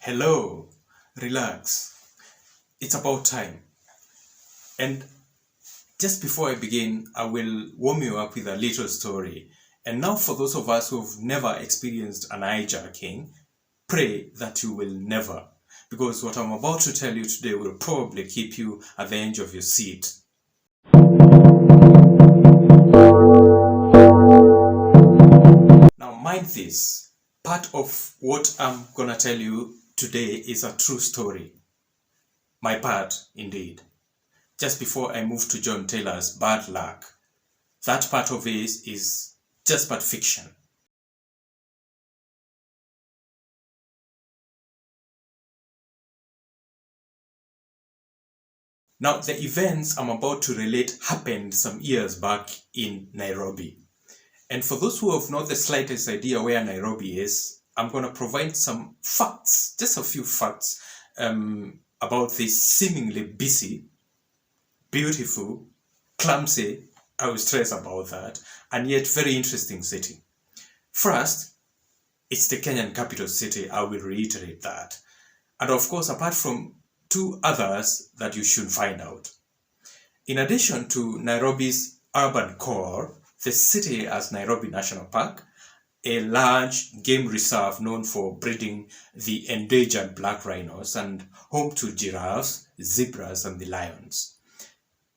Hello, relax. It's about time. And just before I begin, I will warm you up with a little story. And now, for those of us who've never experienced an hijacking, pray that you will never. Because what I'm about to tell you today will probably keep you at the edge of your seat. Now, mind this, part of what I'm gonna tell you today is a true story. My part, indeed. Just before I move to John Taylor's bad luck, that part of it is just but fiction. Now, the events I'm about to relate happened some years back in Nairobi. And for those who have not the slightest idea where Nairobi is, I'm going to provide some facts, just a few facts about this seemingly busy, beautiful, clumsy, I will stress about that, and yet very interesting city. First, it's the Kenyan capital city, I will reiterate that. And of course, apart from two others that you should find out. In addition to Nairobi's urban core, the city has Nairobi National Park, a large game reserve known for breeding the endangered black rhinos and home to giraffes, zebras, and the lions.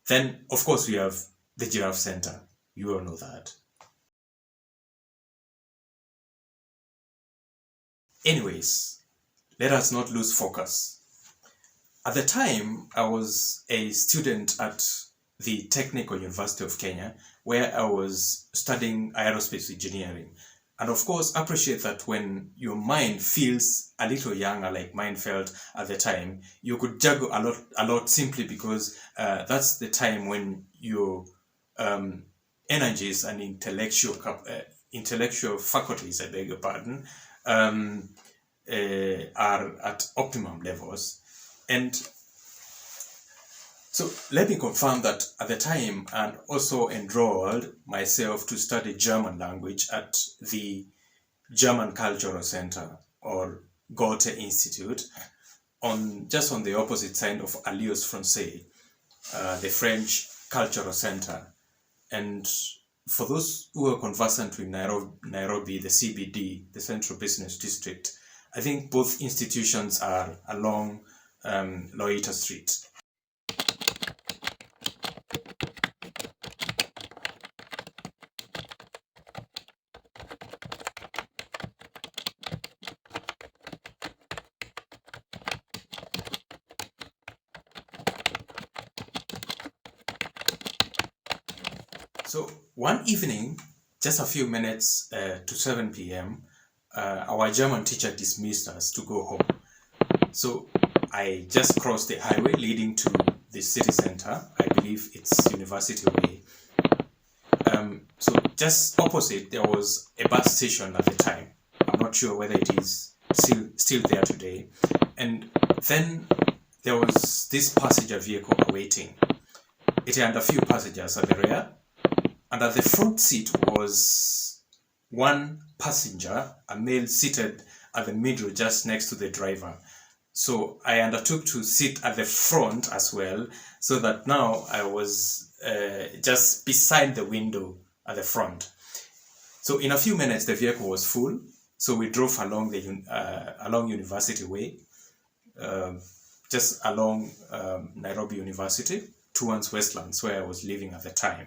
Then, of course, we have the Giraffe Center. You all know that. Anyways, let us not lose focus. At the time, I was a student at the Technical University of Kenya, where I was studying aerospace engineering. And of course, appreciate that when your mind feels a little younger, like mine felt at the time, you could juggle a lot simply because that's the time when your energies and intellectual faculties, I beg your pardon, are at optimum levels. And so let me confirm that at the time I also enrolled myself to study German language at the German Cultural Center or Goethe Institute just on the opposite side of Alliance Francaise, the French Cultural Center. And for those who are conversant with Nairobi, the CBD, the Central Business District, I think both institutions are along Loita Street. So one evening, just a few minutes to 7 p.m., our German teacher dismissed us to go home. So I just crossed the highway leading to the city center. I believe it's University Way. So just opposite, there was a bus station at the time. I'm not sure whether it is still there today. And then there was this passenger vehicle awaiting. It had a few passengers at the rear. And at the front seat was one passenger, a male seated at the middle just next to the driver. So I undertook to sit at the front as well, so that now I was just beside the window at the front. So in a few minutes, the vehicle was full. So we drove along along University Way, just along Nairobi University towards Westlands, where I was living at the time.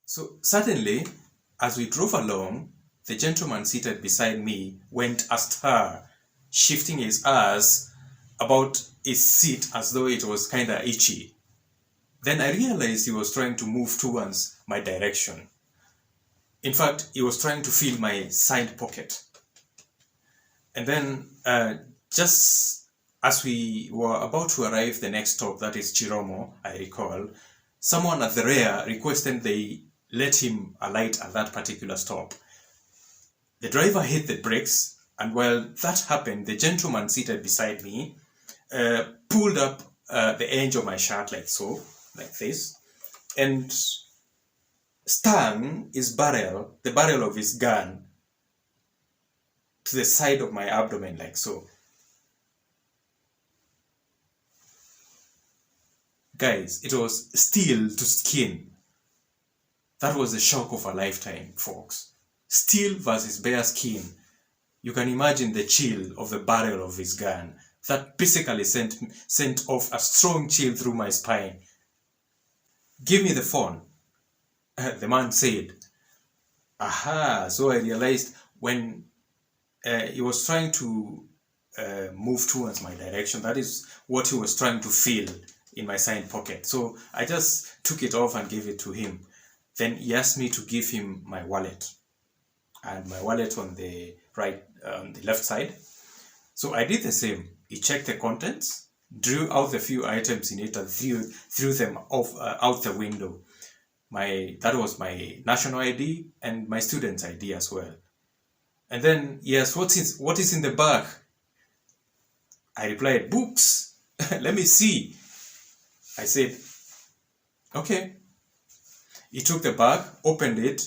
So suddenly, as we drove along, the gentleman seated beside me went astir, shifting his ass about his seat as though it was kinda itchy. Then I realized he was trying to move towards my direction. In fact, he was trying to feel my side pocket. And then just as we were about to arrive the next stop, that is Chiromo, I recall, someone at the rear requested they let him alight at that particular stop. The driver hit the brakes, and while that happened, the gentleman seated beside me pulled up the edge of my shirt like so, like this, and stung the barrel of his gun, to the side of my abdomen, like so. Guys, it was steel to skin. That was the shock of a lifetime, folks. Steel versus bare skin. You can imagine the chill of the barrel of his gun. That basically sent off a strong chill through my spine. Give me the phone, the man said. Aha, so I realized when he was trying to move towards my direction, that is what he was trying to feel in my side pocket. So I just took it off and gave it to him. Then he asked me to give him my wallet, and my wallet on the left side. So I did the same. He checked the contents, drew out the few items in it, and threw them off out the window. That was my national ID and my student's ID as well. And then he asked, what is in the bag? I replied, books. Let me see. I said, okay. He took the bag, opened it,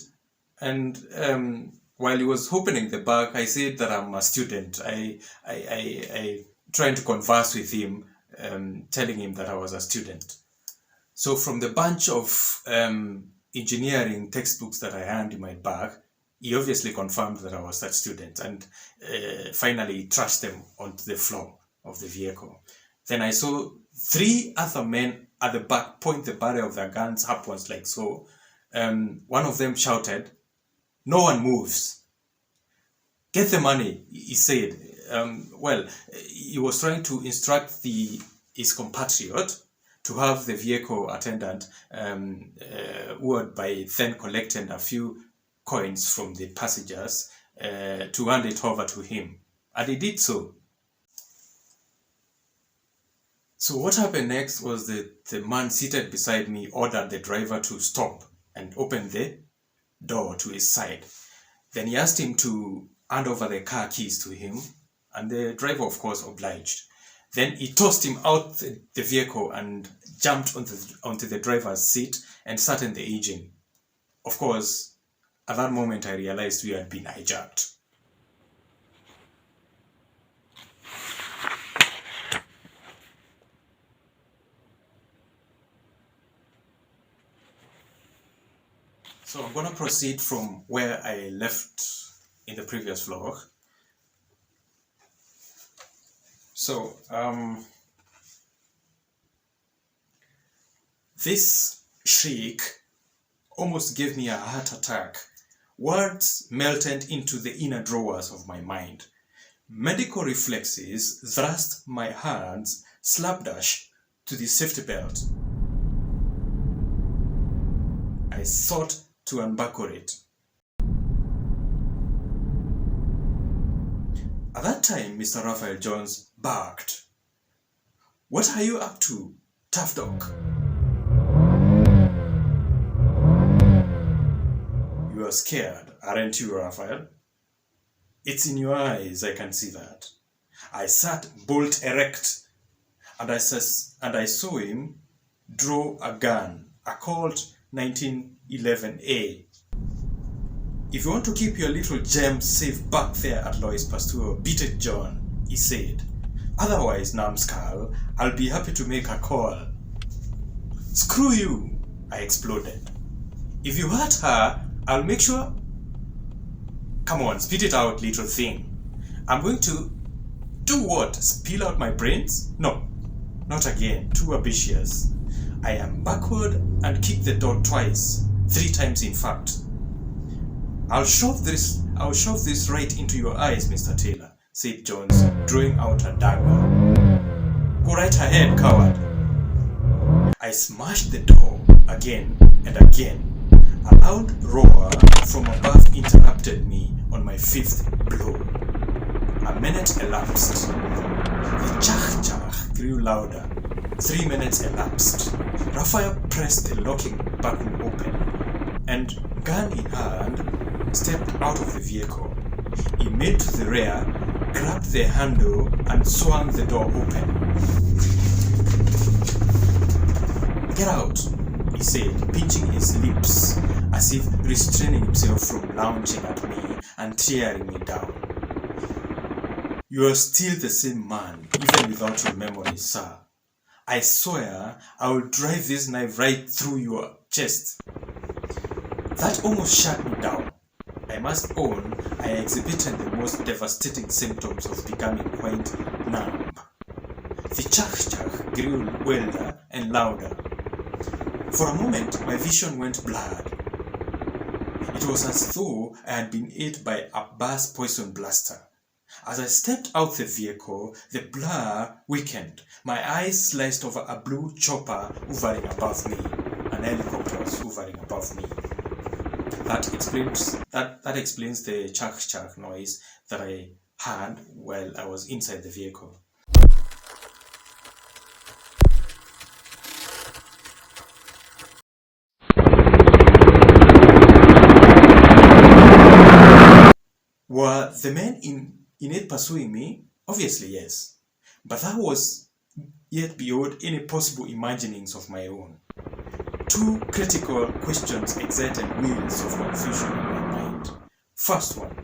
and while he was opening the bag, I said that I'm a student. I trying to converse with him, telling him that I was a student. So from the bunch of engineering textbooks that I had in my bag, he obviously confirmed that I was that student, and finally trashed them onto the floor of the vehicle. Then I saw 3 other men at the back point the barrel of their guns upwards, like so. One of them shouted, "No one moves. Get the money," he said. Well, he was trying to instruct his compatriot to have the vehicle attendant who had by then collected a few coins from the passengers to hand it over to him. And he did so. So what happened next was that the man seated beside me ordered the driver to stop and open the door to his side. Then he asked him to hand over the car keys to him, and the driver, of course, obliged. Then he tossed him out the vehicle and jumped onto the driver's seat and sat in the engine. Of course, at that moment, I realized we had been hijacked. So I'm going to proceed from where I left in the previous vlog. So, this shriek almost gave me a heart attack. Words melted into the inner drawers of my mind. Medical reflexes thrust my hands slapdash to the safety belt. I sought to unbuckle it. At that time, Mr. Raphael Jones barked, "What are you up to, tough dog?" "You are scared, aren't you, Raphael?" "It's in your eyes, I can see that." I sat bolt erect, and I saw him draw a gun, a Colt 1911A. "If you want to keep your little gems safe back there at Lois Pasteur, beat it, John," he said. "Otherwise, numbskull, I'll be happy to make a call." "Screw you," I exploded. "If you hurt her, I'll make sure..." "Come on, spit it out, little thing." "I'm going to..." "Do what? Spill out my brains?" "No, not again, too ambitious." I am backward and kicked the door twice, 3 times in fact. I'll shove this right into your eyes, Mr. Taylor," said Jones, drawing out a dagger. "Go right ahead, coward." I smashed the door again and again. A loud roar from above interrupted me on my 5th blow. A minute elapsed. The chach-chach grew louder. 3 minutes elapsed. Raphael pressed the locking button open, and, gun in hand, stepped out of the vehicle. He made to the rear, grabbed the handle, and swung the door open. "Get out," he said, pinching his lips as if restraining himself from lunging at me and tearing me down. You are still the same man, even without your memory, sir. I swear I will drive this knife right through your chest. That almost shut me down. I must own I exhibited the most devastating symptoms of becoming quite numb. The chak-chak grew wilder and louder. For a moment, my vision went blurred. It was as though I had been hit by a bass poison blaster. As I stepped out the vehicle, the blur weakened. My eyes sliced over a blue chopper hovering above me. An helicopter was hovering above me. That explains the chak chak noise that I heard while I was inside the vehicle. Were the men in it pursuing me? Obviously, yes. But that was yet beyond any possible imaginings of my own. Two critical questions excited wheels of confusion in my mind. First one,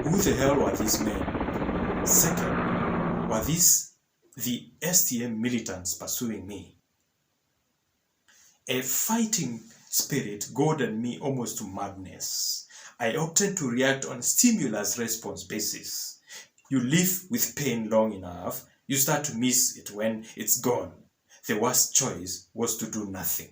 who the hell were these men? Second, were these the STM militants pursuing me? A fighting spirit goaded me almost to madness. I opted to react on stimulus response basis. You live with pain long enough, you start to miss it when it's gone. The worst choice was to do nothing.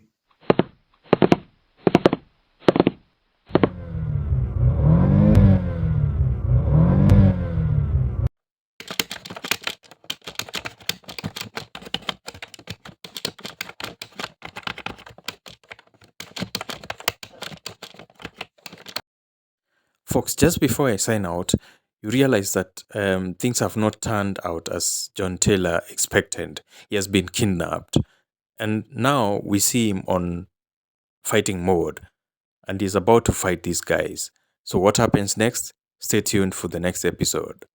Folks, just before I sign out, you realize that things have not turned out as John Taylor expected. He has been kidnapped. And now we see him on fighting mode and he's about to fight these guys. So, what happens next? Stay tuned for the next episode.